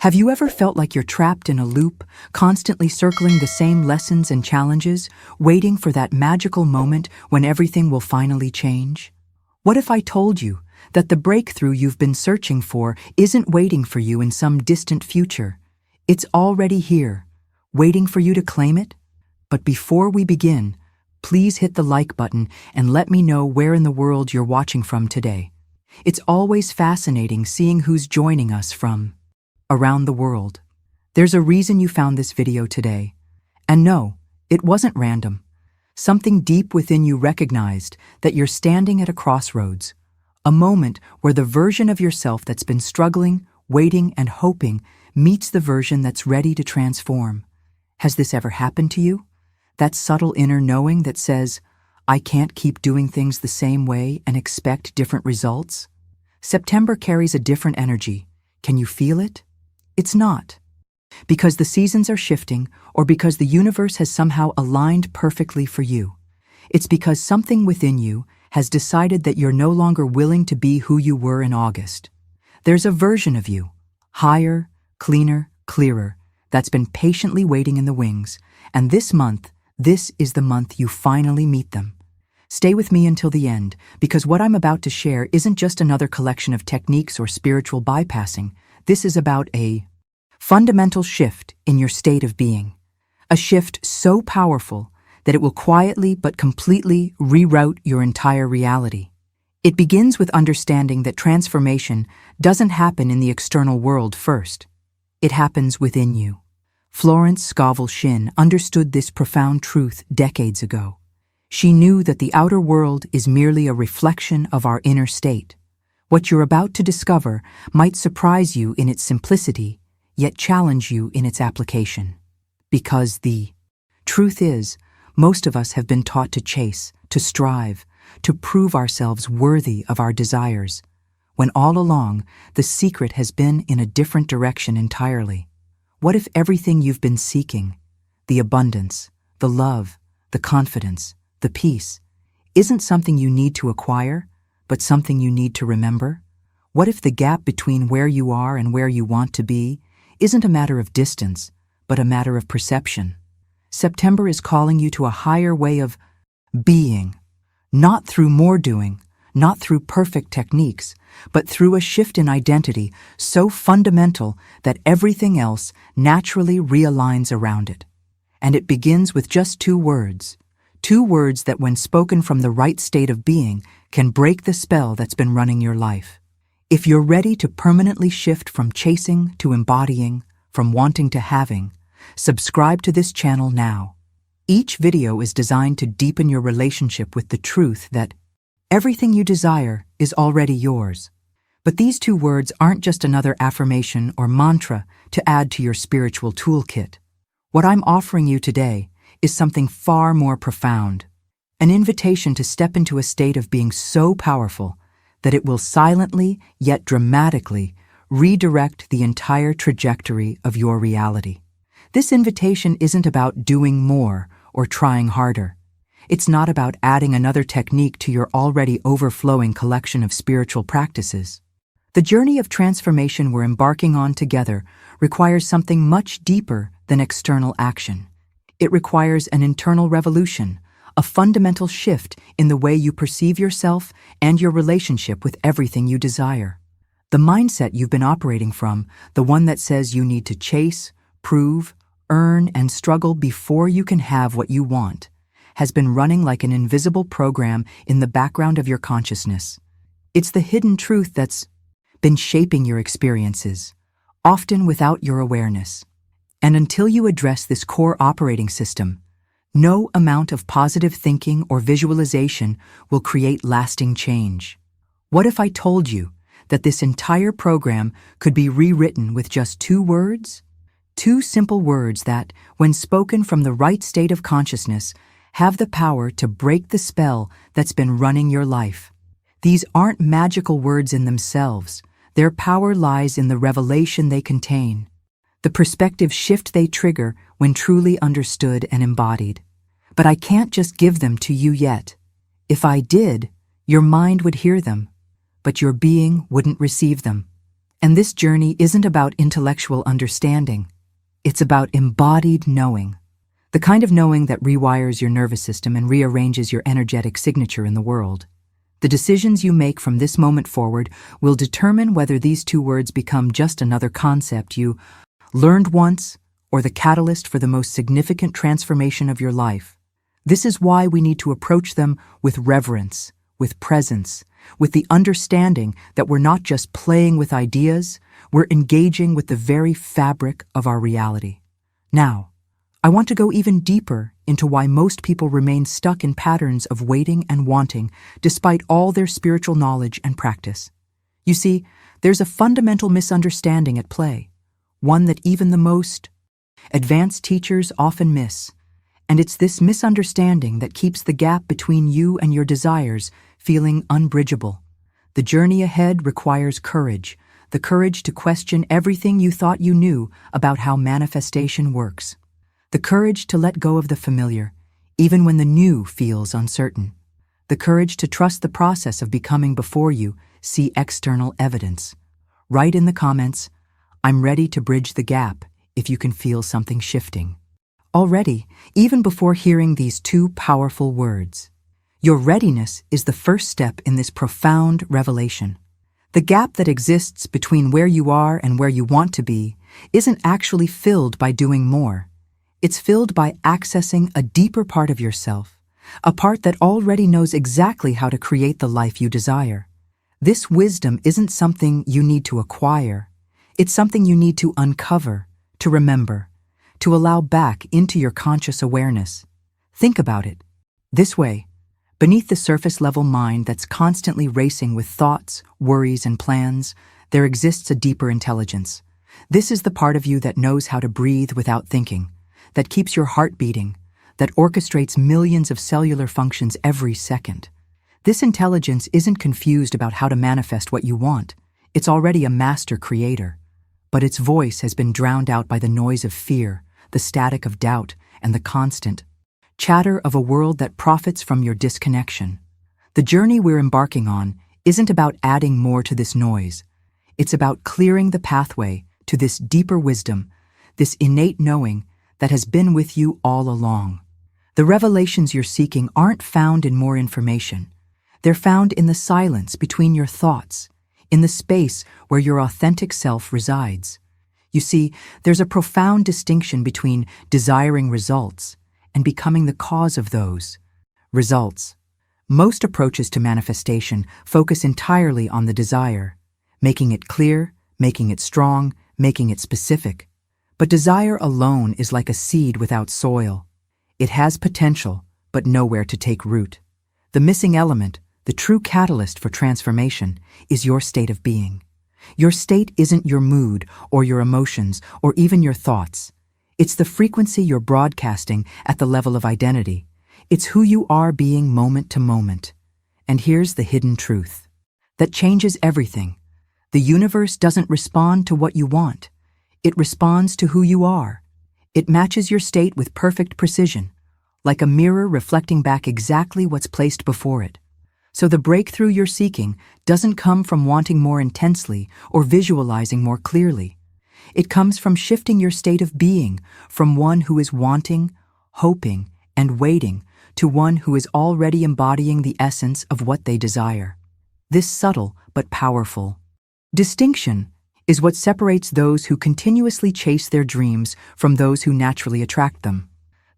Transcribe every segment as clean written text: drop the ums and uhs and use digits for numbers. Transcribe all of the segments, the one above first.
Have you ever felt like you're trapped in a loop, constantly circling the same lessons and challenges, waiting for that magical moment when everything will finally change? What if I told you that the breakthrough you've been searching for isn't waiting for you in some distant future? It's already here, waiting for you to claim it? But before we begin, please hit the like button and let me know where in the world you're watching from today. It's always fascinating seeing who's joining us from around the world. There's a reason you found this video today. And no, it wasn't random. Something deep within you recognized that you're standing at a crossroads, a moment where the version of yourself that's been struggling, waiting, and hoping meets the version that's ready to transform. Has this ever happened to you? That subtle inner knowing that says, I can't keep doing things the same way and expect different results? September carries a different energy. Can you feel it? It's not because the seasons are shifting or because the universe has somehow aligned perfectly for you. It's because something within you has decided that you're no longer willing to be who you were in August. There's a version of you, higher, cleaner, clearer, that's been patiently waiting in the wings, and this month, this is the month you finally meet them. Stay with me until the end, because what I'm about to share isn't just another collection of techniques or spiritual bypassing. This is about a fundamental shift in your state of being. A shift so powerful that it will quietly but completely reroute your entire reality. It begins with understanding that transformation doesn't happen in the external world first. It happens within you. Florence Scovel Shinn understood this profound truth decades ago. She knew that the outer world is merely a reflection of our inner state. What you're about to discover might surprise you in its simplicity, yet challenge you in its application. Because the truth is, most of us have been taught to chase, to strive, to prove ourselves worthy of our desires, when all along the secret has been in a different direction entirely. What if everything you've been seeking, the abundance, the love, the confidence, the peace, isn't something you need to acquire, but something you need to remember? What if the gap between where you are and where you want to be isn't a matter of distance, but a matter of perception? September is calling you to a higher way of being, not through more doing, not through perfect techniques, but through a shift in identity so fundamental that everything else naturally realigns around it. And it begins with just two words that when spoken from the right state of being can break the spell that's been running your life. If you're ready to permanently shift from chasing to embodying, from wanting to having, subscribe to this channel now. Each video is designed to deepen your relationship with the truth that everything you desire is already yours. But these two words aren't just another affirmation or mantra to add to your spiritual toolkit. What I'm offering you today is something far more profound, an invitation to step into a state of being so powerful that it will silently yet dramatically redirect the entire trajectory of your reality. This invitation isn't about doing more or trying harder. It's not about adding another technique to your already overflowing collection of spiritual practices. The journey of transformation we're embarking on together requires something much deeper than external action. It requires an internal revolution, a fundamental shift in the way you perceive yourself and your relationship with everything you desire. The mindset you've been operating from, the one that says you need to chase, prove, earn, and struggle before you can have what you want, has been running like an invisible program in the background of your consciousness. It's the hidden truth that's been shaping your experiences, often without your awareness. And until you address this core operating system, no amount of positive thinking or visualization will create lasting change. What if I told you that this entire program could be rewritten with just two words? Two simple words that, when spoken from the right state of consciousness, have the power to break the spell that's been running your life. These aren't magical words in themselves. Their power lies in the revelation they contain, the perspective shift they trigger when truly understood and embodied. But I can't just give them to you yet. If I did, your mind would hear them, but your being wouldn't receive them. And this journey isn't about intellectual understanding. It's about embodied knowing. The kind of knowing that rewires your nervous system and rearranges your energetic signature in the world. The decisions you make from this moment forward will determine whether these two words become just another concept you learned once or the catalyst for the most significant transformation of your life. This is why we need to approach them with reverence, with presence, with the understanding that we're not just playing with ideas, we're engaging with the very fabric of our reality. Now, I want to go even deeper into why most people remain stuck in patterns of waiting and wanting despite all their spiritual knowledge and practice. You see, there's a fundamental misunderstanding at play, one that even the most advanced teachers often miss. And it's this misunderstanding that keeps the gap between you and your desires feeling unbridgeable. The journey ahead requires courage, the courage to question everything you thought you knew about how manifestation works. The courage to let go of the familiar, even when the new feels uncertain. The courage to trust the process of becoming before you see external evidence. Write in the comments, "I'm ready to bridge the gap," if you can feel something shifting. Already, even before hearing these two powerful words, your readiness is the first step in this profound revelation. The gap that exists between where you are and where you want to be isn't actually filled by doing more. It's filled by accessing a deeper part of yourself, a part that already knows exactly how to create the life you desire. This wisdom isn't something you need to acquire. It's something you need to uncover, to remember, to allow back into your conscious awareness. Think about it. This way, beneath the surface-level mind that's constantly racing with thoughts, worries, and plans, there exists a deeper intelligence. This is the part of you that knows how to breathe without thinking, that keeps your heart beating, that orchestrates millions of cellular functions every second. This intelligence isn't confused about how to manifest what you want. It's already a master creator. But its voice has been drowned out by the noise of fear, the static of doubt, and the constant chatter of a world that profits from your disconnection. The journey we're embarking on isn't about adding more to this noise. It's about clearing the pathway to this deeper wisdom, this innate knowing that has been with you all along. The revelations you're seeking aren't found in more information. They're found in the silence between your thoughts, in the space where your authentic self resides. You see, there's a profound distinction between desiring results and becoming the cause of those results. Most approaches to manifestation focus entirely on the desire, making it clear, making it strong, making it specific. But desire alone is like a seed without soil. It has potential, but nowhere to take root. The missing element, the true catalyst for transformation, is your state of being. Your state isn't your mood or your emotions or even your thoughts. It's the frequency you're broadcasting at the level of identity. It's who you are being moment to moment. And here's the hidden truth that changes everything. The universe doesn't respond to what you want. It responds to who you are. It matches your state with perfect precision, like a mirror reflecting back exactly what's placed before it. So the breakthrough you're seeking doesn't come from wanting more intensely or visualizing more clearly. It comes from shifting your state of being from one who is wanting, hoping, and waiting to one who is already embodying the essence of what they desire. This subtle but powerful distinction is what separates those who continuously chase their dreams from those who naturally attract them.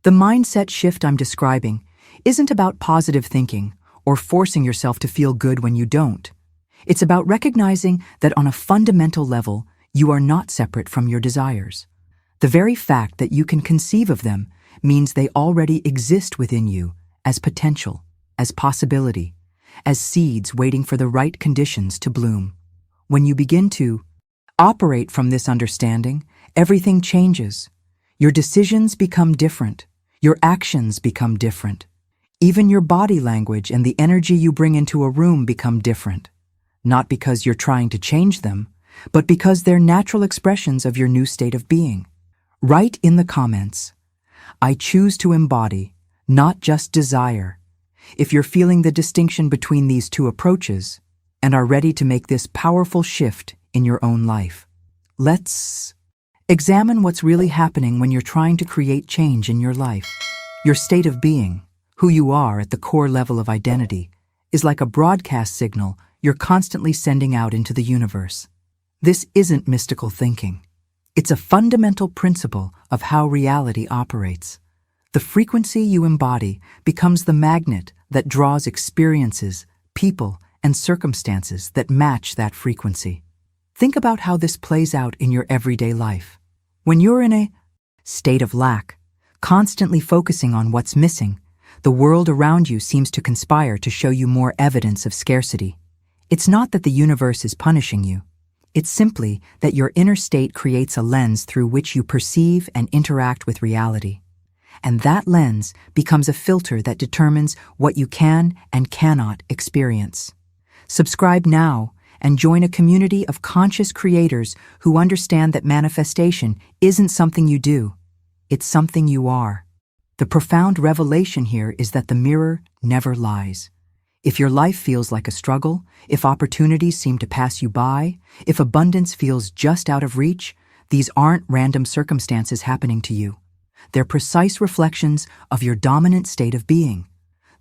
The mindset shift I'm describing isn't about positive thinking or forcing yourself to feel good when you don't. It's about recognizing that on a fundamental level, you are not separate from your desires. The very fact that you can conceive of them means they already exist within you as potential, as possibility, as seeds waiting for the right conditions to bloom. When you begin to operate from this understanding, everything changes. Your decisions become different. Your actions become different. Even your body language and the energy you bring into a room become different. Not because you're trying to change them, but because they're natural expressions of your new state of being. Write in the comments, "I choose to embody, not just desire," if you're feeling the distinction between these two approaches and are ready to make this powerful shift in your own life. Let's examine what's really happening when you're trying to create change in your life. Your state of being, who you are at the core level of identity, is like a broadcast signal you're constantly sending out into the universe. This isn't mystical thinking. It's a fundamental principle of how reality operates. The frequency you embody becomes the magnet that draws experiences, people, and circumstances that match that frequency. Think about how this plays out in your everyday life. When you're in a state of lack, constantly focusing on what's missing, the world around you seems to conspire to show you more evidence of scarcity. It's not that the universe is punishing you. It's simply that your inner state creates a lens through which you perceive and interact with reality. And that lens becomes a filter that determines what you can and cannot experience. Subscribe now and join a community of conscious creators who understand that manifestation isn't something you do, it's something you are. The profound revelation here is that the mirror never lies. If your life feels like a struggle, if opportunities seem to pass you by, if abundance feels just out of reach, these aren't random circumstances happening to you. They're precise reflections of your dominant state of being.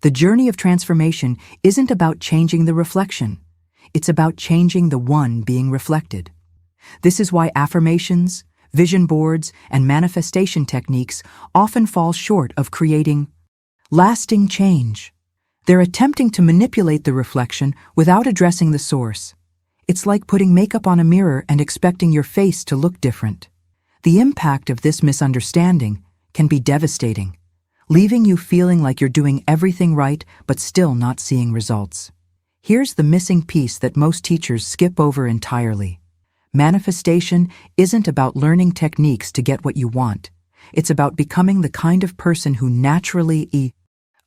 The journey of transformation isn't about changing the reflection. It's about changing the one being reflected. This is why affirmations, vision boards, and manifestation techniques often fall short of creating lasting change. They're attempting to manipulate the reflection without addressing the source. It's like putting makeup on a mirror and expecting your face to look different. The impact of this misunderstanding can be devastating, leaving you feeling like you're doing everything right but still not seeing results. Here's the missing piece that most teachers skip over entirely. Manifestation isn't about learning techniques to get what you want. It's about becoming the kind of person who naturally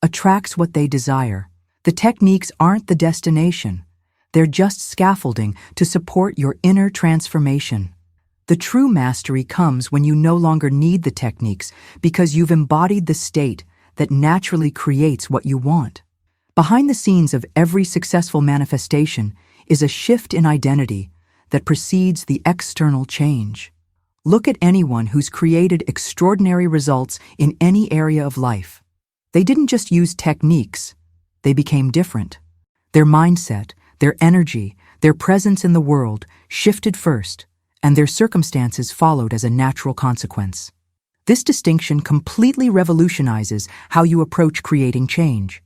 attracts what they desire. The techniques aren't the destination. They're just scaffolding to support your inner transformation. The true mastery comes when you no longer need the techniques because you've embodied the state that naturally creates what you want. Behind the scenes of every successful manifestation is a shift in identity that precedes the external change. Look at anyone who's created extraordinary results in any area of life. They didn't just use techniques, they became different. Their mindset, their energy, their presence in the world shifted first, and their circumstances followed as a natural consequence. This distinction completely revolutionizes how you approach creating change.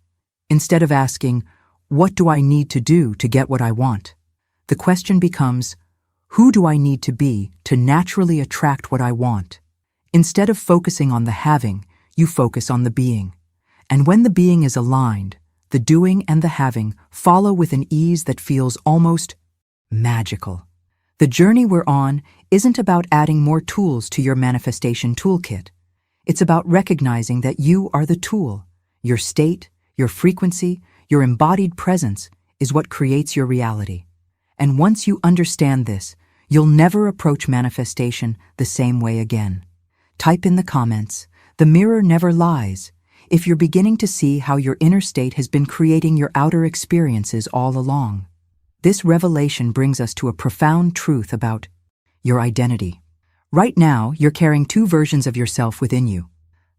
Instead of asking, "What do I need to do to get what I want?" the question becomes, "Who do I need to be to naturally attract what I want?" Instead of focusing on the having, you focus on the being. And when the being is aligned, the doing and the having follow with an ease that feels almost magical. The journey we're on isn't about adding more tools to your manifestation toolkit. It's about recognizing that you are the tool. Your state, your frequency, your embodied presence is what creates your reality. And once you understand this, you'll never approach manifestation the same way again. Type in the comments, "The mirror never lies," if you're beginning to see how your inner state has been creating your outer experiences all along. This revelation brings us to a profound truth about your identity. Right now, you're carrying two versions of yourself within you.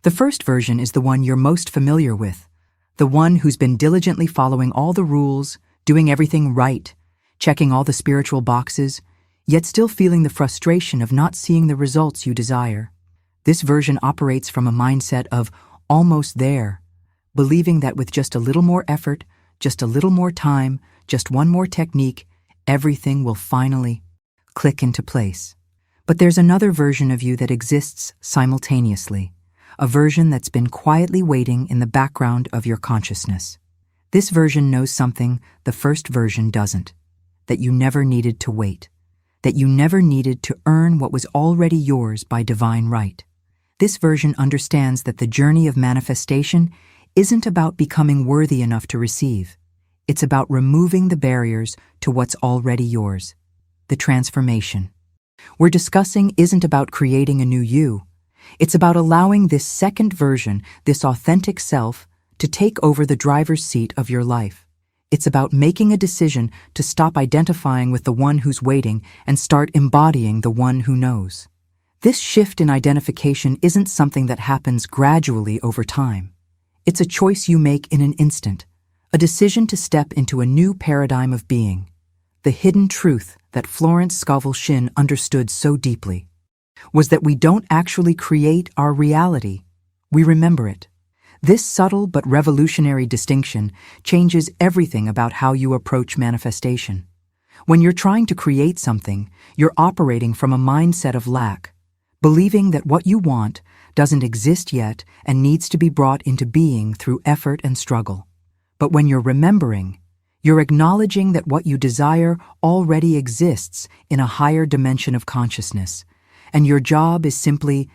The first version is the one you're most familiar with, the one who's been diligently following all the rules, doing everything right, checking all the spiritual boxes, yet still feeling the frustration of not seeing the results you desire. This version operates from a mindset of almost there, believing that with just a little more effort, just a little more time, just one more technique, everything will finally click into place. But there's another version of you that exists simultaneously, a version that's been quietly waiting in the background of your consciousness. This version knows something the first version doesn't, that you never needed to wait, that you never needed to earn what was already yours by divine right. This version understands that the journey of manifestation isn't about becoming worthy enough to receive. It's about removing the barriers to what's already yours, the transformation. We're discussing isn't about creating a new you. It's about allowing this second version, this authentic self, to take over the driver's seat of your life. It's about making a decision to stop identifying with the one who's waiting and start embodying the one who knows. This shift in identification isn't something that happens gradually over time. It's a choice you make in an instant, a decision to step into a new paradigm of being. The hidden truth that Florence Scovel Shinn understood so deeply was that we don't actually create our reality, we remember it. This subtle but revolutionary distinction changes everything about how you approach manifestation. When you're trying to create something, you're operating from a mindset of lack, believing that what you want doesn't exist yet and needs to be brought into being through effort and struggle. But when you're remembering, you're acknowledging that what you desire already exists in a higher dimension of consciousness, and your job is simply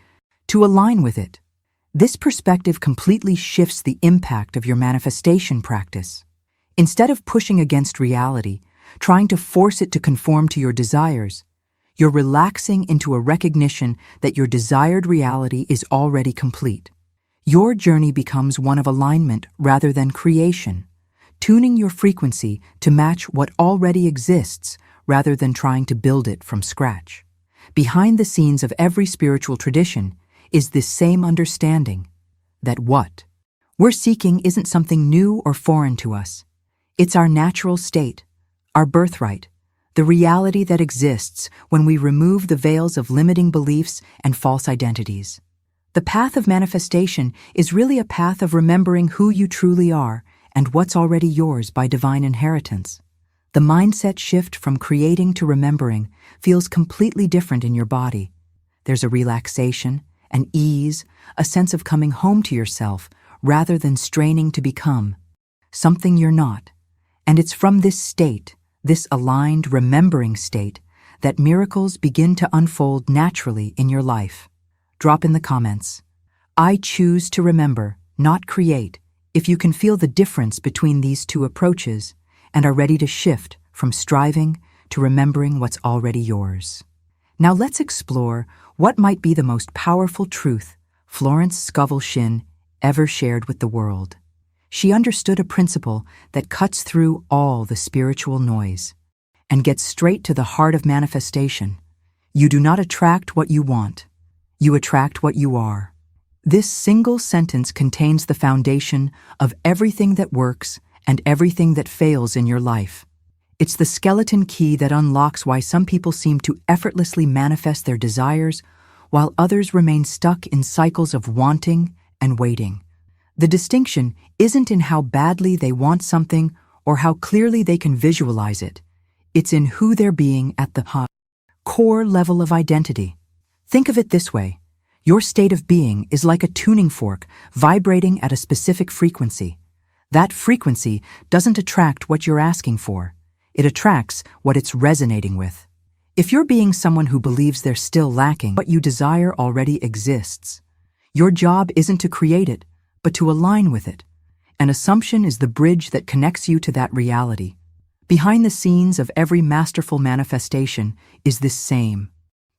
to align with it. This perspective completely shifts the impact of your manifestation practice. Instead of pushing against reality, trying to force it to conform to your desires, you're relaxing into a recognition that your desired reality is already complete. Your journey becomes one of alignment rather than creation, tuning your frequency to match what already exists rather than trying to build it from scratch. Behind the scenes of every spiritual tradition is this same understanding that what we're seeking isn't something new or foreign to us. It's our natural state, our birthright, the reality that exists when we remove the veils of limiting beliefs and false identities. The path of manifestation is really a path of remembering who you truly are and what's already yours by divine inheritance. The mindset shift from creating to remembering feels completely different in your body. There's a relaxation, an ease, a sense of coming home to yourself rather than straining to become something you're not. And it's from this state, this aligned, remembering state, that miracles begin to unfold naturally in your life. Drop in the comments, "I choose to remember, not create," if you can feel the difference between these two approaches and are ready to shift from striving to remembering what's already yours. Now let's explore what might be the most powerful truth Florence Scovel Shinn ever shared with the world. She understood a principle that cuts through all the spiritual noise and gets straight to the heart of manifestation. You do not attract what you want. You attract what you are. This single sentence contains the foundation of everything that works and everything that fails in your life. It's the skeleton key that unlocks why some people seem to effortlessly manifest their desires, while others remain stuck in cycles of wanting and waiting. The distinction isn't in how badly they want something or how clearly they can visualize it. It's in who they're being at the core level of identity. Think of it this way. Your state of being is like a tuning fork vibrating at a specific frequency. That frequency doesn't attract what you're asking for. It attracts what it's resonating with. If you're being someone who believes they're still lacking, what you desire already exists. Your job isn't to create it, but to align with it. An assumption is the bridge that connects you to that reality. Behind the scenes of every masterful manifestation is this same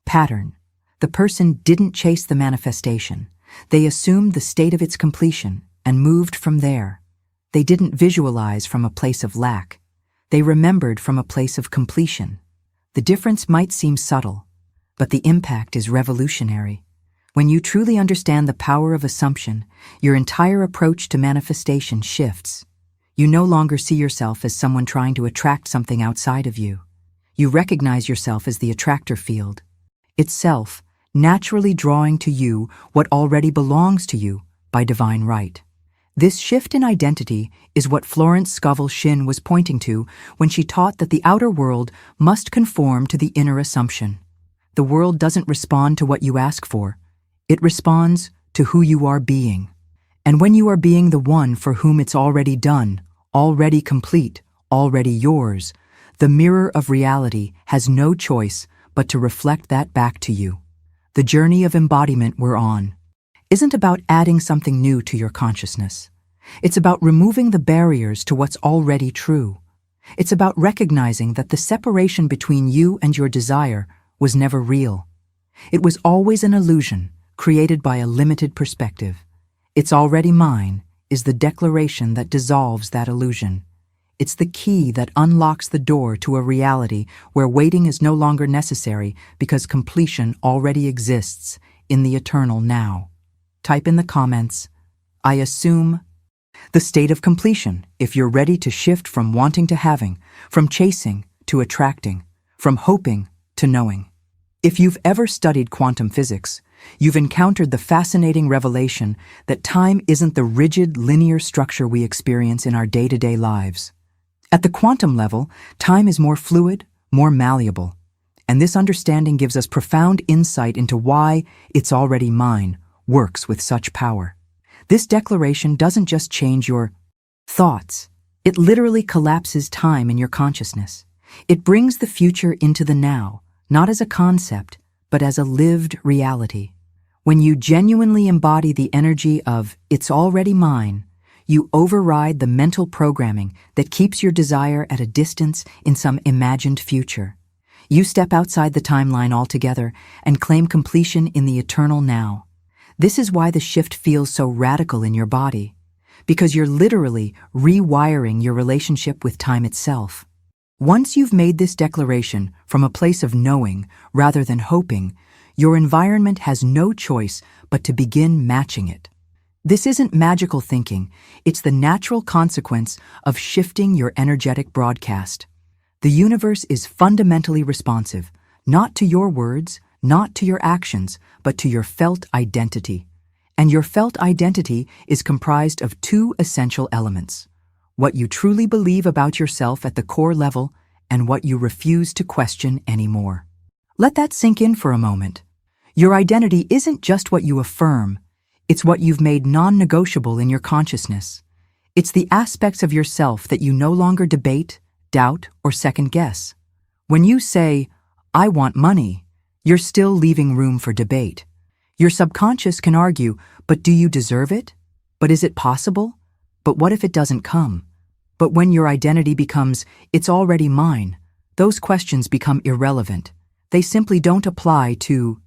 pattern. The person didn't chase the manifestation. They assumed the state of its completion and moved from there. They didn't visualize from a place of lack. They remembered from a place of completion. The difference might seem subtle, but the impact is revolutionary. When you truly understand the power of assumption, your entire approach to manifestation shifts. You no longer see yourself as someone trying to attract something outside of you. You recognize yourself as the attractor field, itself naturally drawing to you what already belongs to you by divine right. This shift in identity is what Florence Scovel Shinn was pointing to when she taught that the outer world must conform to the inner assumption. The world doesn't respond to what you ask for. It responds to who you are being. And when you are being the one for whom it's already done, already complete, already yours, the mirror of reality has no choice but to reflect that back to you. The journey of embodiment we're on isn't about adding something new to your consciousness. It's about removing the barriers to what's already true. It's about recognizing that the separation between you and your desire was never real. It was always an illusion created by a limited perspective. "It's already mine" is the declaration that dissolves that illusion. It's the key that unlocks the door to a reality where waiting is no longer necessary because completion already exists in the eternal now. Type in the comments, I assume, the state of completion if you're ready to shift from wanting to having, from chasing to attracting, from hoping to knowing. If you've ever studied quantum physics, you've encountered the fascinating revelation that time isn't the rigid, linear structure we experience in our day-to-day lives. At the quantum level, time is more fluid, more malleable, and this understanding gives us profound insight into why "it's already mine" works with such power. This declaration doesn't just change your thoughts, it literally collapses time in your consciousness. It brings the future into the now, not as a concept, but as a lived reality. When you genuinely embody the energy of "it's already mine," you override the mental programming that keeps your desire at a distance in some imagined future. You step outside the timeline altogether and claim completion in the eternal now. This is why the shift feels so radical in your body, because you're literally rewiring your relationship with time itself. Once you've made this declaration from a place of knowing rather than hoping, your environment has no choice but to begin matching it. This isn't magical thinking, it's the natural consequence of shifting your energetic broadcast. The universe is fundamentally responsive, not to your words, not to your actions, but to your felt identity. And your felt identity is comprised of two essential elements: what you truly believe about yourself at the core level and what you refuse to question anymore. Let that sink in for a moment. Your identity isn't just what you affirm, it's what you've made non-negotiable in your consciousness. It's the aspects of yourself that you no longer debate, doubt, or second-guess. When you say, "I want money," you're still leaving room for debate. Your subconscious can argue, "But do you deserve it? But is it possible? But what if it doesn't come?" But when your identity becomes, "It's already mine," those questions become irrelevant. They simply don't apply to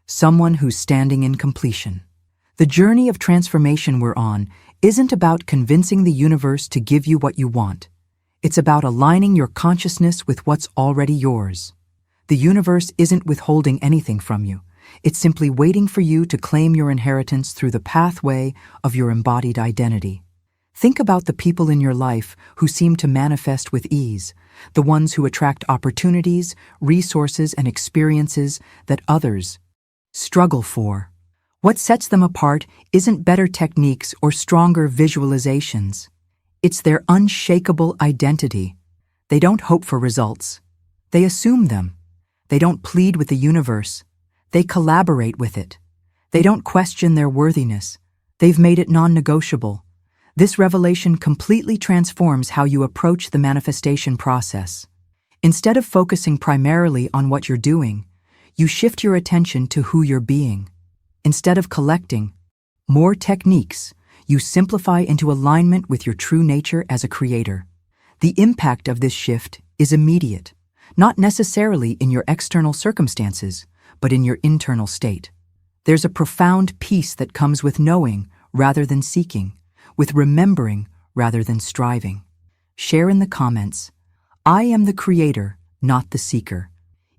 someone who's standing in completion. The journey of transformation we're on isn't about convincing the universe to give you what you want. It's about aligning your consciousness with what's already yours. The universe isn't withholding anything from you. It's simply waiting for you to claim your inheritance through the pathway of your embodied identity. Think about the people in your life who seem to manifest with ease, the ones who attract opportunities, resources, and experiences that others struggle for. What sets them apart isn't better techniques or stronger visualizations. It's their unshakable identity. They don't hope for results. They assume them. They don't plead with the universe. They collaborate with it. They don't question their worthiness. They've made it non-negotiable. This revelation completely transforms how you approach the manifestation process. Instead of focusing primarily on what you're doing, you shift your attention to who you're being. Instead of collecting more techniques, you simplify into alignment with your true nature as a creator. The impact of this shift is immediate, not necessarily in your external circumstances, but in your internal state. There's a profound peace that comes with knowing rather than seeking, with remembering rather than striving. Share in the comments, "I am the creator, not the seeker,"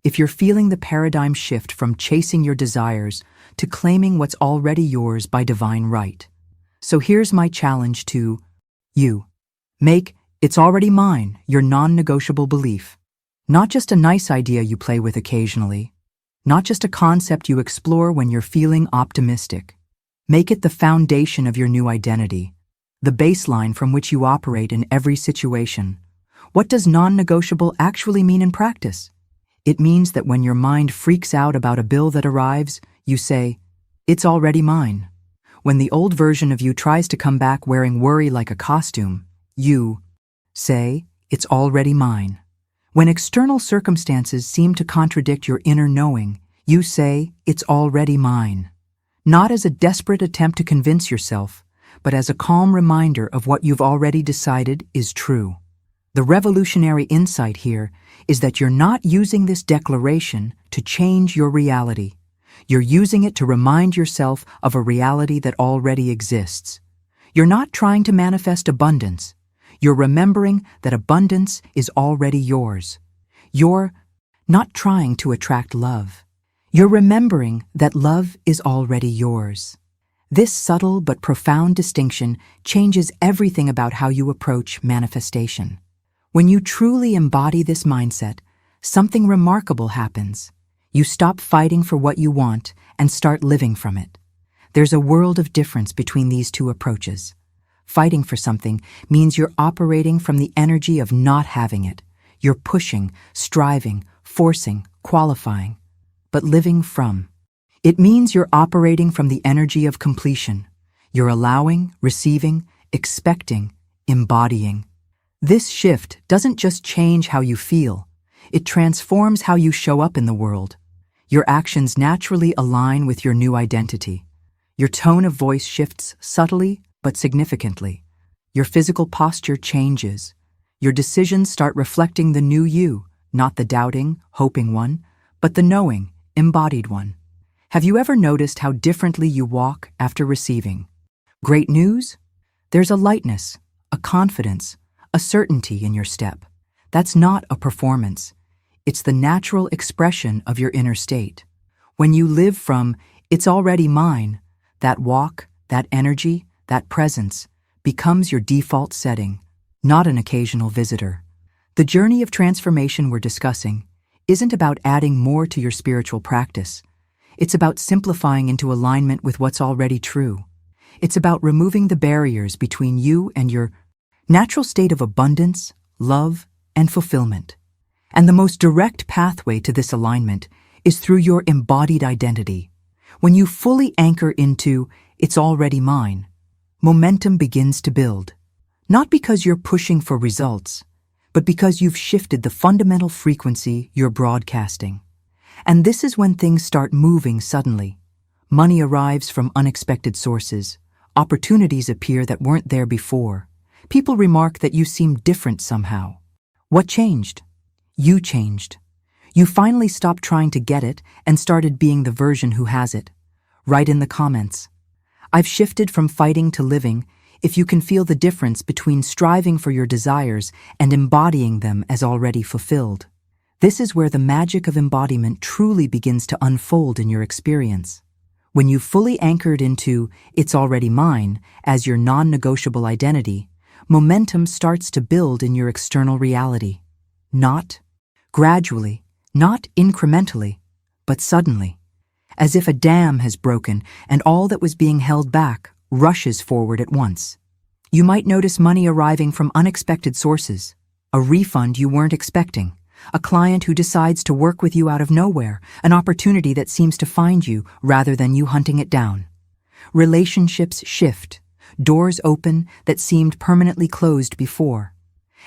if you're feeling the paradigm shift from chasing your desires to claiming what's already yours by divine right. So here's my challenge to you. Make "it's already mine" your non-negotiable belief. Not just a nice idea you play with occasionally. Not just a concept you explore when you're feeling optimistic. Make it the foundation of your new identity, the baseline from which you operate in every situation. What does non-negotiable actually mean in practice? It means that when your mind freaks out about a bill that arrives, you say, "It's already mine." When the old version of you tries to come back wearing worry like a costume, you say, "It's already mine." When external circumstances seem to contradict your inner knowing, you say, "It's already mine." Not as a desperate attempt to convince yourself, but as a calm reminder of what you've already decided is true. The revolutionary insight here is that you're not using this declaration to change your reality. You're using it to remind yourself of a reality that already exists. You're not trying to manifest abundance. You're remembering that abundance is already yours. You're not trying to attract love. You're remembering that love is already yours. This subtle but profound distinction changes everything about how you approach manifestation. When you truly embody this mindset, something remarkable happens. You stop fighting for what you want and start living from it. There's a world of difference between these two approaches. Fighting for something means you're operating from the energy of not having it. You're pushing, striving, forcing, qualifying. But living from, it means you're operating from the energy of completion. You're allowing, receiving, expecting, embodying. This shift doesn't just change how you feel, it transforms how you show up in the world. Your actions naturally align with your new identity. Your tone of voice shifts subtly but significantly. Your physical posture changes. Your decisions start reflecting the new you, not the doubting, hoping one, but the knowing, embodied one. Have you ever noticed how differently you walk after receiving great news? There's a lightness, a confidence, a certainty in your step. That's not a performance. It's the natural expression of your inner state. When you live from, "It's already mine," that walk, that energy, that presence becomes your default setting, not an occasional visitor. The journey of transformation we're discussing isn't about adding more to your spiritual practice. It's about simplifying into alignment with what's already true. It's about removing the barriers between you and your natural state of abundance, love, and fulfillment. And the most direct pathway to this alignment is through your embodied identity. When you fully anchor into, "It's already mine," momentum begins to build. Not because you're pushing for results, but because you've shifted the fundamental frequency you're broadcasting. And this is when things start moving suddenly. Money arrives from unexpected sources. Opportunities appear that weren't there before. People remark that you seem different somehow. What changed? You changed. You finally stopped trying to get it and started being the version who has it. Write in the comments, "I've shifted from fighting to living," if you can feel the difference between striving for your desires and embodying them as already fulfilled. This is where the magic of embodiment truly begins to unfold in your experience. When you've fully anchored into "It's already mine" as your non-negotiable identity, momentum starts to build in your external reality. Not gradually, not incrementally, but suddenly. As if a dam has broken and all that was being held back rushes forward at once. You might notice money arriving from unexpected sources, a refund you weren't expecting, a client who decides to work with you out of nowhere, an opportunity that seems to find you rather than you hunting it down. Relationships shift, doors open that seemed permanently closed before,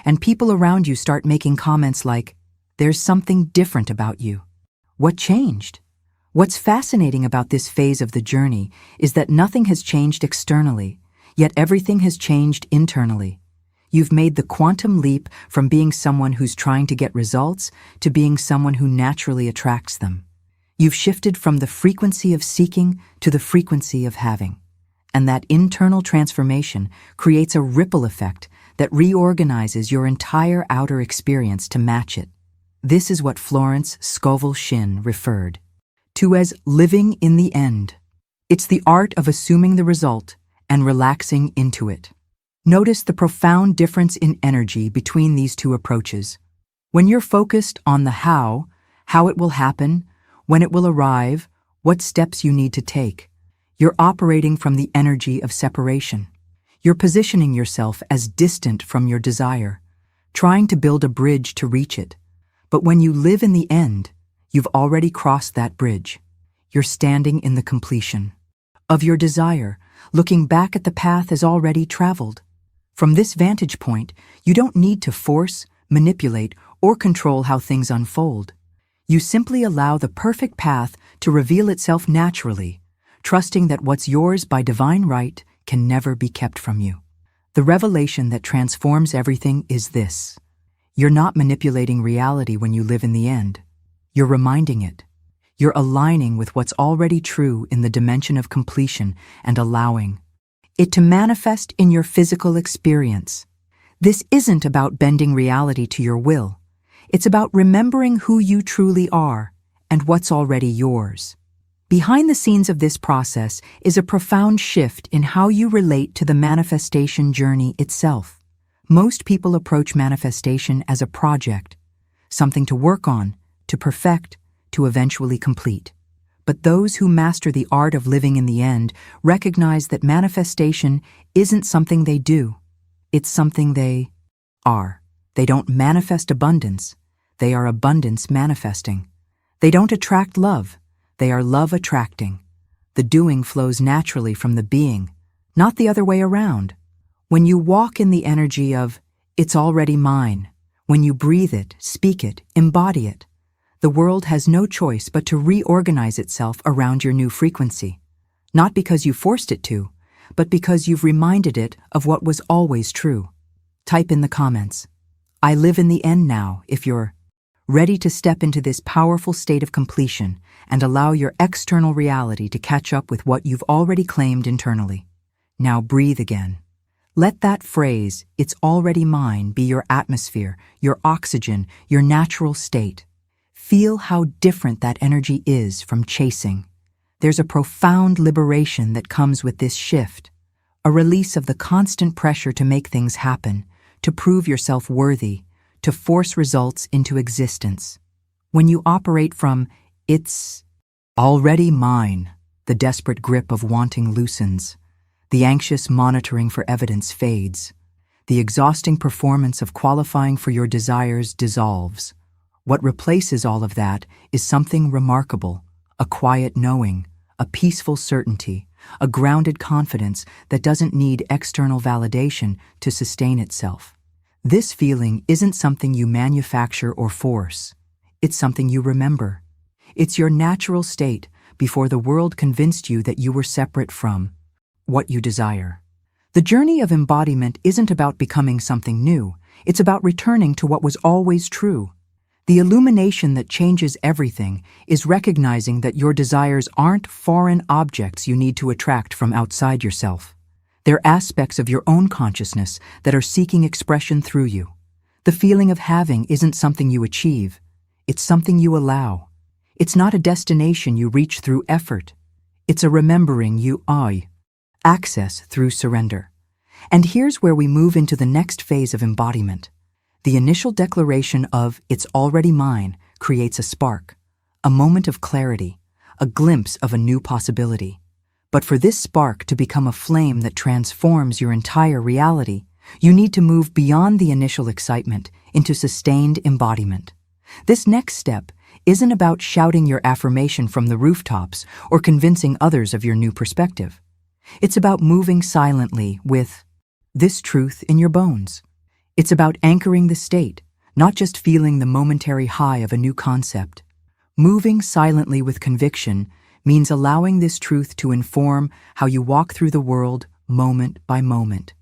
and people around you start making comments like, "There's something different about you." What changed? What's fascinating about this phase of the journey is that nothing has changed externally, yet everything has changed internally. You've made the quantum leap from being someone who's trying to get results to being someone who naturally attracts them. You've shifted from the frequency of seeking to the frequency of having. And that internal transformation creates a ripple effect that reorganizes your entire outer experience to match it. This is what Florence Scovel Shinn referred to as living in the end. It's the art of assuming the result and relaxing into it. Notice the profound difference in energy between these two approaches. When you're focused on the how it will happen, when it will arrive, what steps you need to take, you're operating from the energy of separation. You're positioning yourself as distant from your desire, trying to build a bridge to reach it. But when you live in the end, you've already crossed that bridge. You're standing in the completion of your desire, looking back at the path as already traveled. From this vantage point, you don't need to force, manipulate, or control how things unfold. You simply allow the perfect path to reveal itself naturally, trusting that what's yours by divine right can never be kept from you. The revelation that transforms everything is this: you're not manipulating reality when you live in the end. You're reminding it. You're aligning with what's already true in the dimension of completion and allowing it to manifest in your physical experience. This isn't about bending reality to your will. It's about remembering who you truly are and what's already yours. Behind the scenes of this process is a profound shift in how you relate to the manifestation journey itself. Most people approach manifestation as a project, something to work on, to perfect, to eventually complete. But those who master the art of living in the end recognize that manifestation isn't something they do. It's something they are. They don't manifest abundance. They are abundance manifesting. They don't attract love. They are love attracting. The doing flows naturally from the being, not the other way around. When you walk in the energy of, it's already mine, when you breathe it, speak it, embody it, the world has no choice but to reorganize itself around your new frequency. Not because you forced it to, but because you've reminded it of what was always true. Type in the comments, I live in the end now, if you're ready to step into this powerful state of completion and allow your external reality to catch up with what you've already claimed internally. Now breathe again. Let that phrase, it's already mine, be your atmosphere, your oxygen, your natural state. Feel how different that energy is from chasing. There's a profound liberation that comes with this shift, a release of the constant pressure to make things happen, to prove yourself worthy, to force results into existence. When you operate from, it's already mine, the desperate grip of wanting loosens, the anxious monitoring for evidence fades, the exhausting performance of qualifying for your desires dissolves. What replaces all of that is something remarkable, a quiet knowing, a peaceful certainty, a grounded confidence that doesn't need external validation to sustain itself. This feeling isn't something you manufacture or force. It's something you remember. It's your natural state before the world convinced you that you were separate from what you desire. The journey of embodiment isn't about becoming something new. It's about returning to what was always true. The illumination that changes everything is recognizing that your desires aren't foreign objects you need to attract from outside yourself. They're aspects of your own consciousness that are seeking expression through you. The feeling of having isn't something you achieve. It's something you allow. It's not a destination you reach through effort. It's a remembering you access through surrender. And here's where we move into the next phase of embodiment. The initial declaration of, it's already mine, creates a spark, a moment of clarity, a glimpse of a new possibility. But for this spark to become a flame that transforms your entire reality, you need to move beyond the initial excitement into sustained embodiment. This next step isn't about shouting your affirmation from the rooftops or convincing others of your new perspective. It's about moving silently with this truth in your bones. It's about anchoring the state, not just feeling the momentary high of a new concept. Moving silently with conviction means allowing this truth to inform how you walk through the world moment by moment.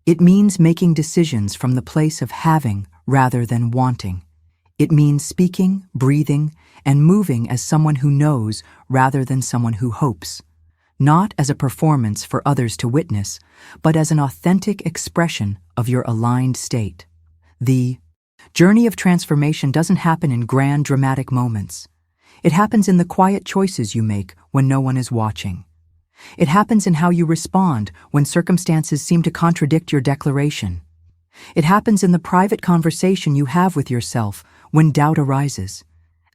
It means making decisions from the place of having rather than wanting. It means speaking, breathing, and moving as someone who knows rather than someone who hopes. Not as a performance for others to witness, but as an authentic expression of your aligned state. The journey of transformation doesn't happen in grand, dramatic moments. It happens in the quiet choices you make when no one is watching. It happens in how you respond when circumstances seem to contradict your declaration. It happens in the private conversation you have with yourself when doubt arises.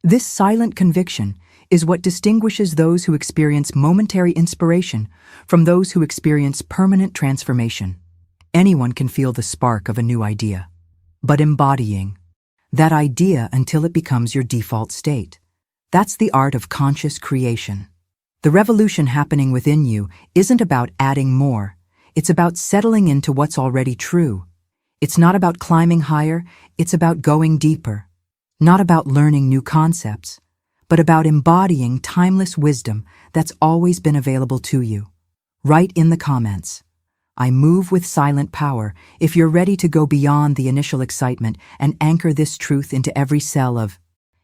This silent conviction is what distinguishes those who experience momentary inspiration from those who experience permanent transformation. Anyone can feel the spark of a new idea, but embodying that idea until it becomes your default state. That's the art of conscious creation. The revolution happening within you isn't about adding more. It's about settling into what's already true. It's not about climbing higher, it's about going deeper. Not about learning new concepts, but about embodying timeless wisdom that's always been available to you. Write in the comments, I move with silent power, if you're ready to go beyond the initial excitement and anchor this truth into every cell of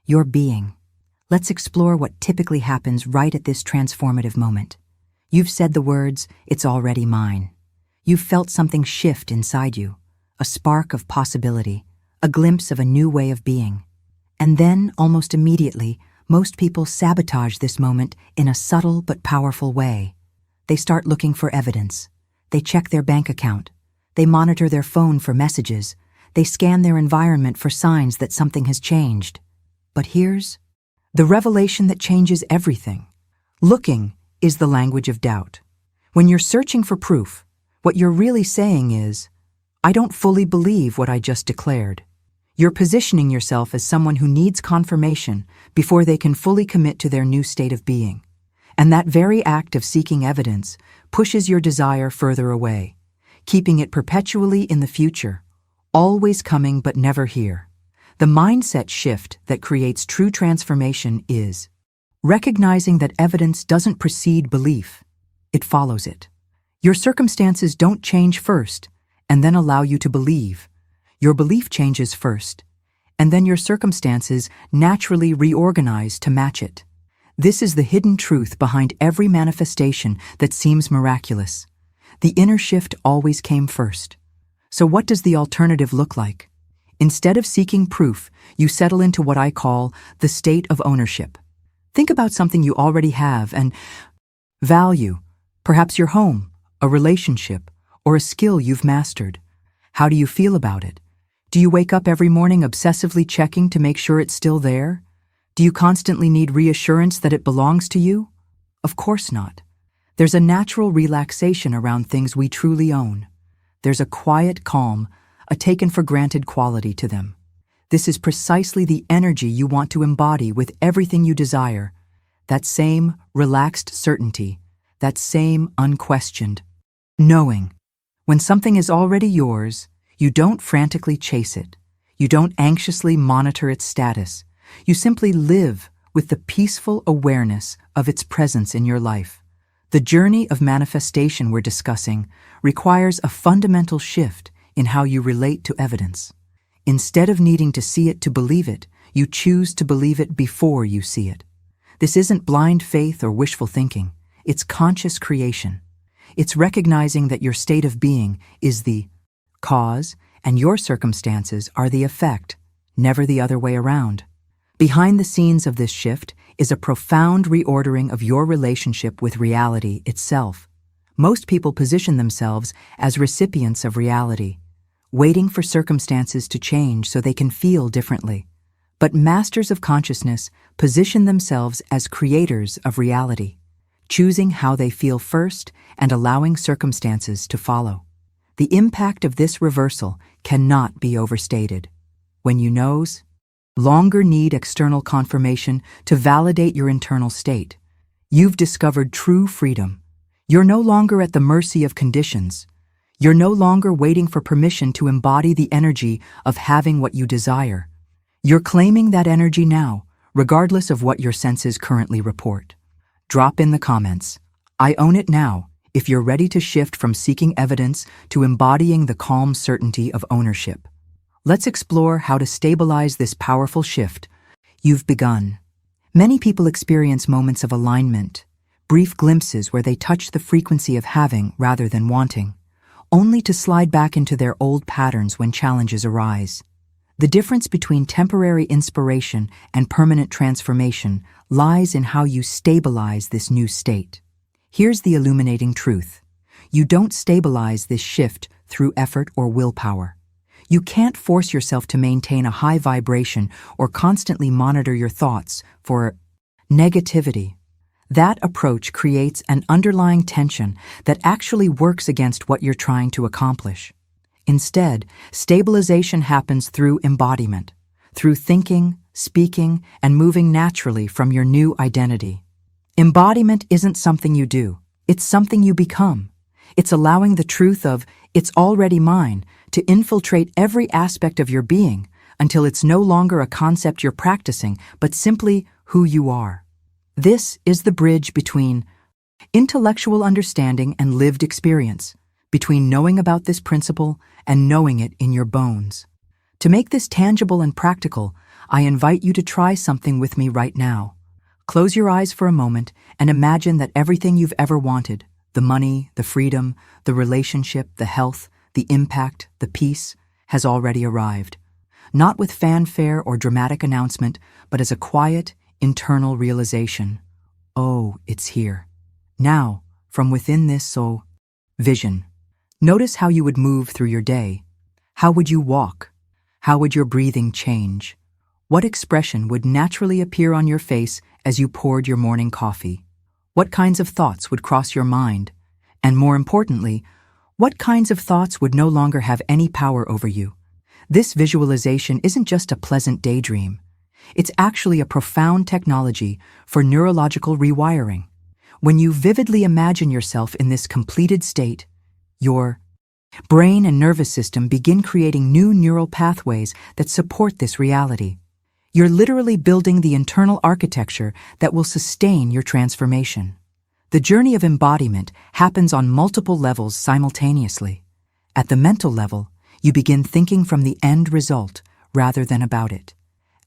your being. Let's explore what typically happens right at this transformative moment. You've said the words, it's already mine. You've felt something shift inside you, a spark of possibility, a glimpse of a new way of being. And then, almost immediately, most people sabotage this moment in a subtle but powerful way. They start looking for evidence. They check their bank account. They monitor their phone for messages. They scan their environment for signs that something has changed. But here's the revelation that changes everything. Looking is the language of doubt. When you're searching for proof, what you're really saying is, I don't fully believe what I just declared. You're positioning yourself as someone who needs confirmation before they can fully commit to their new state of being. And that very act of seeking evidence pushes your desire further away, keeping it perpetually in the future, always coming but never here. The mindset shift that creates true transformation is recognizing that evidence doesn't precede belief, it follows it. Your circumstances don't change first and then allow you to believe. Your belief changes first, and then your circumstances naturally reorganize to match it. This is the hidden truth behind every manifestation that seems miraculous. The inner shift always came first. So what does the alternative look like? Instead of seeking proof, you settle into what I call the state of ownership. Think about something you already have and value, perhaps your home, a relationship, or a skill you've mastered. How do you feel about it? Do you wake up every morning obsessively checking to make sure it's still there? Do you constantly need reassurance that it belongs to you? Of course not. There's a natural relaxation around things we truly own. There's a quiet calm, a taken-for-granted quality to them. This is precisely the energy you want to embody with everything you desire. That same relaxed certainty, that same unquestioned knowing. When something is already yours, you don't frantically chase it. You don't anxiously monitor its status. You simply live with the peaceful awareness of its presence in your life. The journey of manifestation we're discussing requires a fundamental shift in how you relate to evidence. Instead of needing to see it to believe it, you choose to believe it before you see it. This isn't blind faith or wishful thinking. It's conscious creation. It's recognizing that your state of being is the cause and your circumstances are the effect, never the other way around. Behind the scenes of this shift is a profound reordering of your relationship with reality itself. Most people position themselves as recipients of reality, waiting for circumstances to change so they can feel differently. But masters of consciousness position themselves as creators of reality, choosing how they feel first and allowing circumstances to follow. The impact of this reversal cannot be overstated. When you no longer need external confirmation to validate your internal state, you've discovered true freedom. You're no longer at the mercy of conditions. You're no longer waiting for permission to embody the energy of having what you desire. You're claiming that energy now, regardless of what your senses currently report. Drop in the comments, I own it now, if you're ready to shift from seeking evidence to embodying the calm certainty of ownership. Let's explore how to stabilize this powerful shift. You've begun. Many people experience moments of alignment, brief glimpses where they touch the frequency of having rather than wanting, only to slide back into their old patterns when challenges arise. The difference between temporary inspiration and permanent transformation lies in how you stabilize this new state. Here's the illuminating truth. You don't stabilize this shift through effort or willpower. You can't force yourself to maintain a high vibration or constantly monitor your thoughts for negativity. That approach creates an underlying tension that actually works against what you're trying to accomplish. Instead, stabilization happens through embodiment, through thinking, speaking, and moving naturally from your new identity. Embodiment isn't something you do, it's something you become. It's allowing the truth of, it's already mine, to infiltrate every aspect of your being until it's no longer a concept you're practicing, but simply who you are. This is the bridge between intellectual understanding and lived experience, between knowing about this principle and knowing it in your bones. To make this tangible and practical, I invite you to try something with me right now. Close your eyes for a moment and imagine that everything you've ever wanted, the money, the freedom, the relationship, the health, the impact, the peace, has already arrived, not with fanfare or dramatic announcement, but as a quiet, internal realization. Oh, it's here. Now, from within this soul vision, notice how you would move through your day. How would you walk? How would your breathing change? What expression would naturally appear on your face as you poured your morning coffee? What kinds of thoughts would cross your mind? And more importantly, what kinds of thoughts would no longer have any power over you? This visualization isn't just a pleasant daydream. It's actually a profound technology for neurological rewiring. When you vividly imagine yourself in this completed state, your brain and nervous system begin creating new neural pathways that support this reality. You're literally building the internal architecture that will sustain your transformation. The journey of embodiment happens on multiple levels simultaneously. At the mental level, you begin thinking from the end result rather than about it.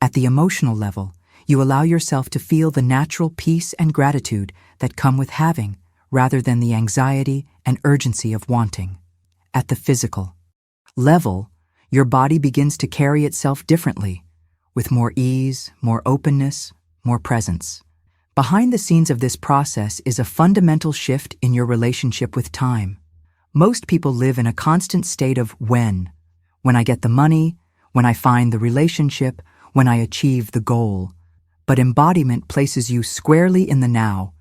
At the emotional level, you allow yourself to feel the natural peace and gratitude that come with having, rather than the anxiety and urgency of wanting. At the physical level, your body begins to carry itself differently, with more ease, more openness, more presence. Behind the scenes of this process is a fundamental shift in your relationship with time. Most people live in a constant state of when I get the money, when I find the relationship, when I achieve the goal. But embodiment places you squarely in the now,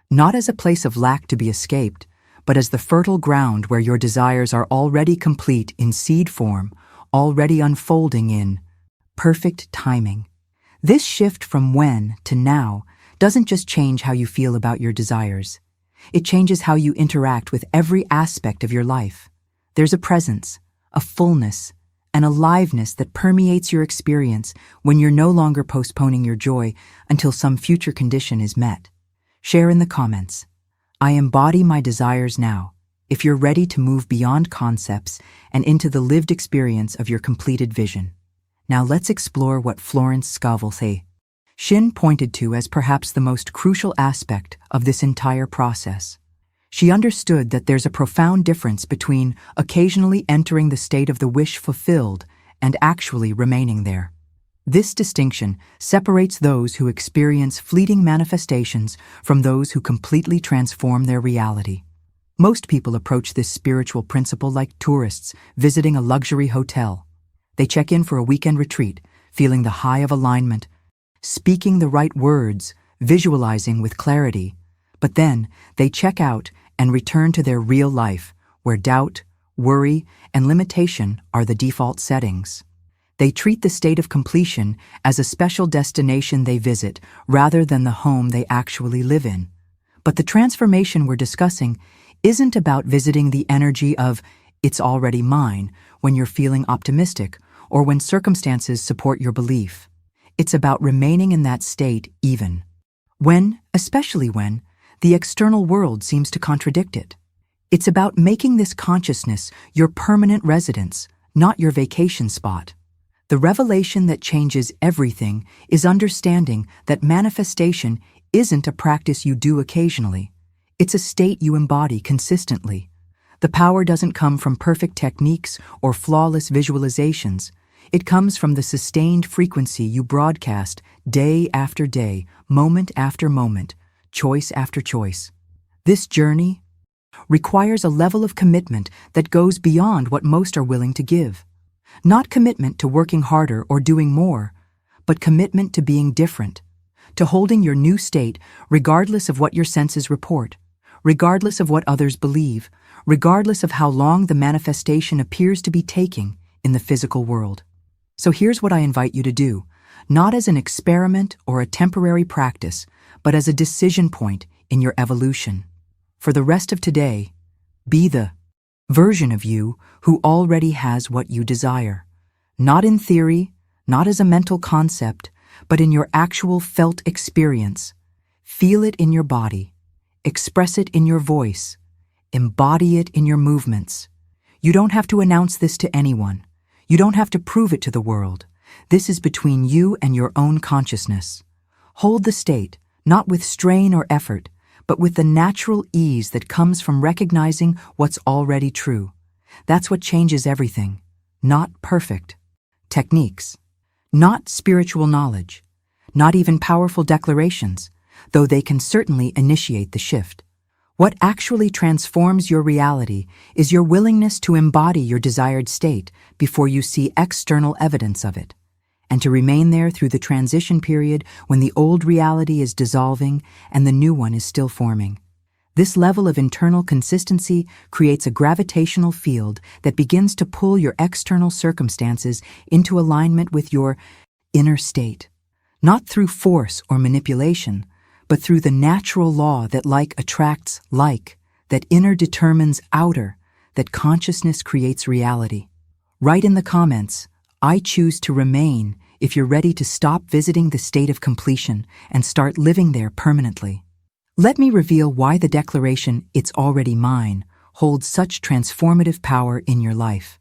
not as a place of lack to be escaped, but as the fertile ground where your desires are already complete in seed form, already unfolding in perfect timing. This shift from when to now doesn't just change how you feel about your desires. It changes how you interact with every aspect of your life. There's a presence, a fullness, an aliveness that permeates your experience when you're no longer postponing your joy until some future condition is met. Share in the comments. I embody my desires now, if you're ready to move beyond concepts and into the lived experience of your completed vision. Now let's explore what Florence Scovel Shinn pointed to as perhaps the most crucial aspect of this entire process. She understood that there's a profound difference between occasionally entering the state of the wish fulfilled and actually remaining there. This distinction separates those who experience fleeting manifestations from those who completely transform their reality. Most people approach this spiritual principle like tourists visiting a luxury hotel. They check in for a weekend retreat, feeling the high of alignment, speaking the right words, visualizing with clarity, but then they check out and return to their real life, where doubt, worry, and limitation are the default settings. They treat the state of completion as a special destination they visit rather than the home they actually live in. But the transformation we're discussing isn't about visiting the energy of "it's already mine" when you're feeling optimistic or when circumstances support your belief. It's about remaining in that state especially when, the external world seems to contradict it. It's about making this consciousness your permanent residence, not your vacation spot. The revelation that changes everything is understanding that manifestation isn't a practice you do occasionally. It's a state you embody consistently. The power doesn't come from perfect techniques or flawless visualizations. It comes from the sustained frequency you broadcast day after day, moment after moment, choice after choice. This journey requires a level of commitment that goes beyond what most are willing to give. Not commitment to working harder or doing more, but commitment to being different, to holding your new state regardless of what your senses report, regardless of what others believe, regardless of how long the manifestation appears to be taking in the physical world. So here's what I invite you to do, not as an experiment or a temporary practice, but as a decision point in your evolution. For the rest of today, be the version of you who already has what you desire. Not in theory, not as a mental concept, but in your actual felt experience. Feel it in your body. Express it in your voice. Embody it in your movements. You don't have to announce this to anyone. You don't have to prove it to the world. This is between you and your own consciousness. Hold the state, not with strain or effort, but with the natural ease that comes from recognizing what's already true. That's what changes everything. not perfect. Techniques, not spiritual knowledge, not even powerful declarations, though they can certainly initiate the shift. What actually transforms your reality is your willingness to embody your desired state before you see external evidence of it, and to remain there through the transition period when the old reality is dissolving and the new one is still forming. This level of internal consistency creates a gravitational field that begins to pull your external circumstances into alignment with your inner state, not through force or manipulation, but through the natural law that like attracts like, that inner determines outer, that consciousness creates reality. Write in the comments, "I choose to remain," if you're ready to stop visiting the state of completion and start living there permanently. Let me reveal why the declaration, "It's already mine," holds such transformative power in your life.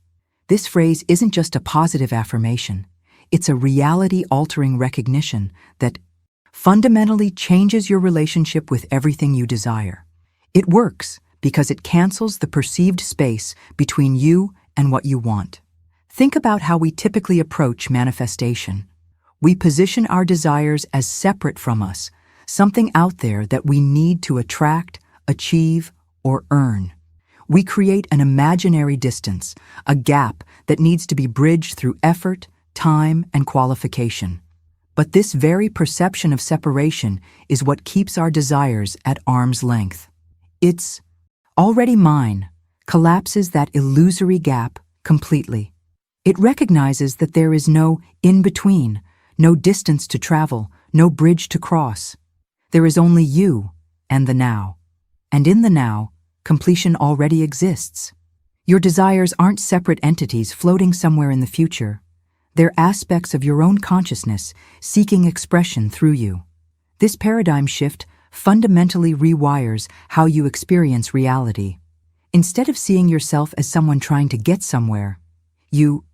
This phrase isn't just a positive affirmation. It's a reality-altering recognition that fundamentally changes your relationship with everything you desire. It works because it cancels the perceived space between you and what you want. Think about how we typically approach manifestation. We position our desires as separate from us, something out there that we need to attract, achieve, or earn. We create an imaginary distance, a gap that needs to be bridged through effort, time, and qualification. But this very perception of separation is what keeps our desires at arm's length. "It's already mine" collapses that illusory gap completely. It recognizes that there is no in-between, no distance to travel, no bridge to cross. There is only you and the now. And in the now, completion already exists. Your desires aren't separate entities floating somewhere in the future. They're aspects of your own consciousness seeking expression through you. This paradigm shift fundamentally rewires how you experience reality. Instead of seeing yourself as someone trying to get somewhere, you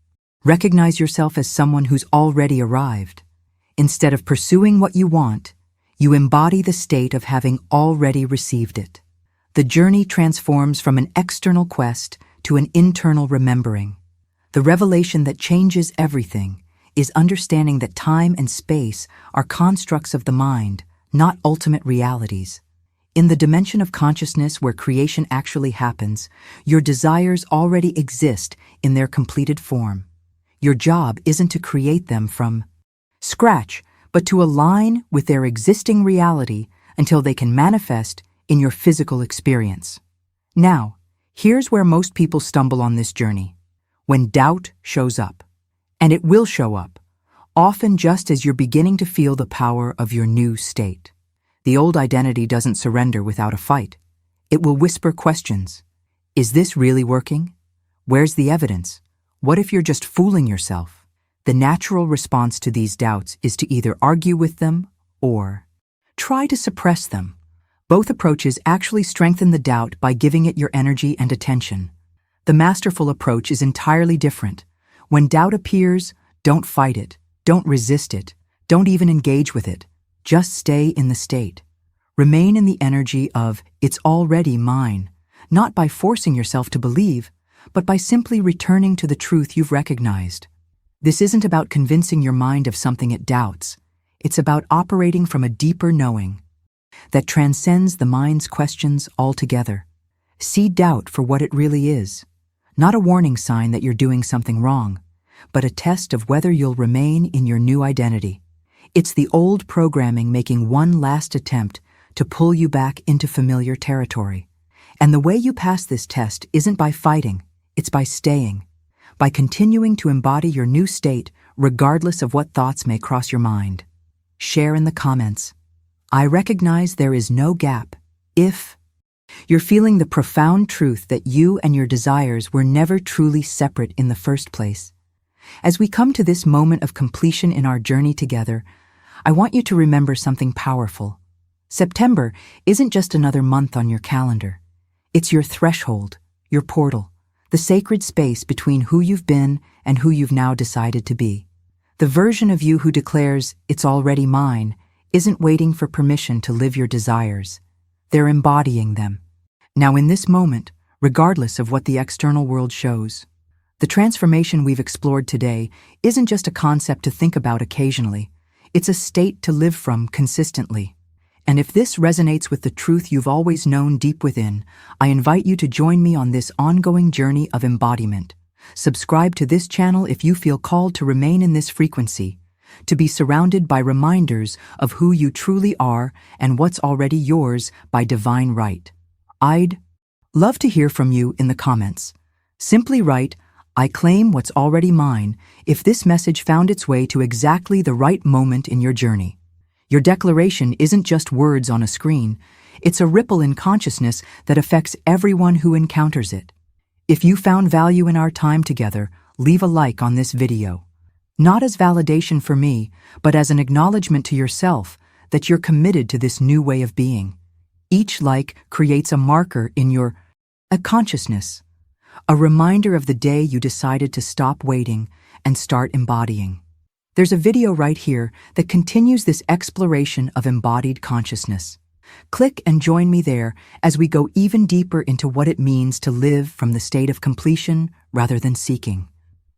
recognize yourself as someone who's already arrived. Instead of pursuing what you want, you embody the state of having already received it. The journey transforms from an external quest to an internal remembering. The revelation that changes everything is understanding that time and space are constructs of the mind, not ultimate realities. In the dimension of consciousness where creation actually happens, your desires already exist in their completed form. Your job isn't to create them from scratch, but to align with their existing reality until they can manifest in your physical experience. Now, here's where most people stumble on this journey. When doubt shows up, and it will show up, often just as you're beginning to feel the power of your new state. The old identity doesn't surrender without a fight. It will whisper questions. Is this really working? Where's the evidence? What if you're just fooling yourself? The natural response to these doubts is to either argue with them or try to suppress them. Both approaches actually strengthen the doubt by giving it your energy and attention. The masterful approach is entirely different. When doubt appears, don't fight it, don't resist it, don't even engage with it. Just stay in the state. Remain in the energy of "it's already mine," not by forcing yourself to believe, but by simply returning to the truth you've recognized. This isn't about convincing your mind of something it doubts. It's about operating from a deeper knowing that transcends the mind's questions altogether. See doubt for what it really is. Not a warning sign that you're doing something wrong, but a test of whether you'll remain in your new identity. It's the old programming making one last attempt to pull you back into familiar territory. And the way you pass this test isn't by fighting, it's by staying. By continuing to embody your new state regardless of what thoughts may cross your mind. Share in the comments. I recognize there is no gap if you're feeling the profound truth that you and your desires were never truly separate in the first place. As we come to this moment of completion in our journey together, I want you to remember something powerful. September isn't just another month on your calendar. It's your threshold, your portal. The sacred space between who you've been and who you've now decided to be. The version of you who declares, "it's already mine," isn't waiting for permission to live your desires. They're embodying them. Now in this moment, regardless of what the external world shows, The transformation we've explored today isn't just a concept to think about occasionally, it's a state to live from consistently. And if this resonates with the truth you've always known deep within, I invite you to join me on this ongoing journey of embodiment. Subscribe to this channel if you feel called to remain in this frequency, to be surrounded by reminders of who you truly are and what's already yours by divine right. I'd love to hear from you in the comments. Simply write, "I claim what's already mine," if this message found its way to exactly the right moment in your journey. Your declaration isn't just words on a screen, it's a ripple in consciousness that affects everyone who encounters it. If you found value in our time together, leave a like on this video. Not as validation for me, but as an acknowledgement to yourself that you're committed to this new way of being. Each like creates a marker in your consciousness, a reminder of the day you decided to stop waiting and start embodying. There's a video right here that continues this exploration of embodied consciousness. Click and join me there as we go even deeper into what it means to live from the state of completion rather than seeking.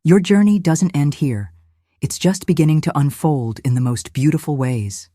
Your journey doesn't end here. It's just beginning to unfold in the most beautiful ways.